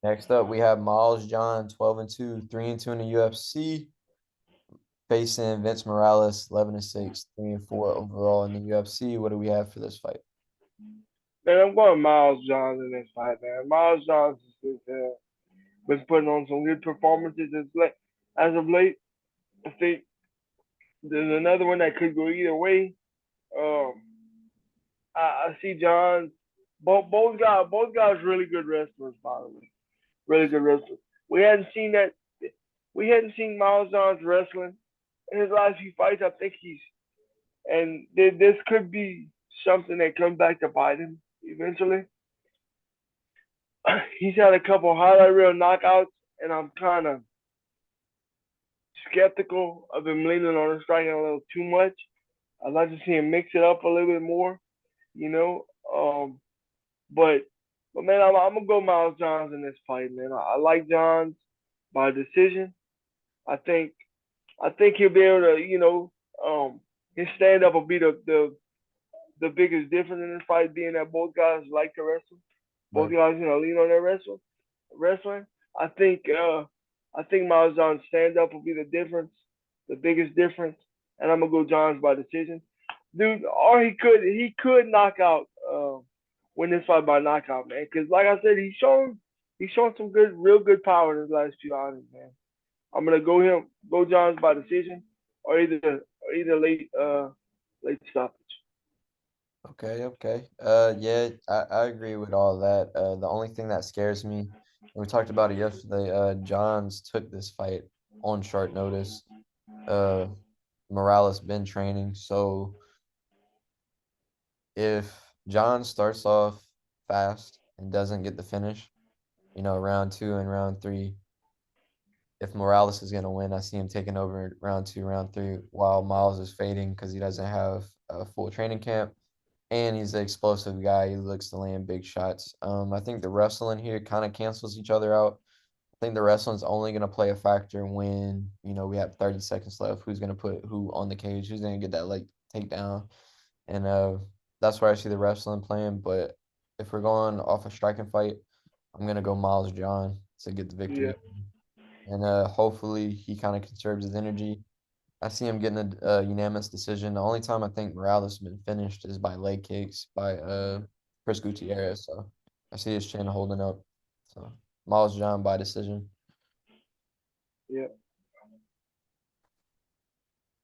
Next up, we have Miles John, 12-2, 3-2 in the UFC, facing Vince Morales, 11-6, 3-4 overall in the UFC. What do we have for this fight? Man, I'm going Miles Johns in this fight, man. Miles Johns has been putting on some good performances as of late. I think there's another one that could go either way. Um, I see Johns. Both guys really good wrestlers, by the way. Really good wrestlers. We hadn't seen that. We hadn't seen Miles Johns wrestling in his last few fights. I think this could be something that comes back to bite him eventually. He's had a couple highlight reel knockouts, and I'm kind of skeptical of him leaning on his striking a little too much. I'd like to see him mix it up a little bit more, you know. But but man, I'm gonna go Miles Johns in this fight, man. I like Johns by decision. I think I think he'll be able to, his stand up will be the biggest difference in this fight, being that both guys like to wrestle. Both Right. guys, lean on their wrestling. I think uh I think Miles Johns stand up will be the difference, the biggest difference, and I'm gonna go Johns by decision, dude. Or he could knock out win this fight by knockout, man. Because like I said, he's shown some real good power in his last few outings, man. I'm gonna go Johns by decision, or either late stoppage. Okay, okay. Yeah, I agree with all that. The only thing that scares me, and we talked about it yesterday, Johns took this fight on short notice. Uh, Morales been training, so if John starts off fast and doesn't get the finish, round two and round three, if Morales is gonna win, I see him taking over round two, round three, while Miles is fading because he doesn't have a full training camp. And he's an explosive guy. He looks to land big shots. I think the wrestling here kind of cancels each other out. I think the wrestling's only going to play a factor when, we have 30 seconds left. Who's going to put who on the cage? Who's going to get that leg takedown? And that's where I see the wrestling playing. But if we're going off a striking fight, I'm going to go Miles John to get the Yeah, victory. And hopefully he kind of conserves his energy. I see him getting a unanimous decision. The only time I think Morales has been finished is by leg kicks by Chris Gutierrez. So I see his chin holding up. So Miles John by decision. yeah.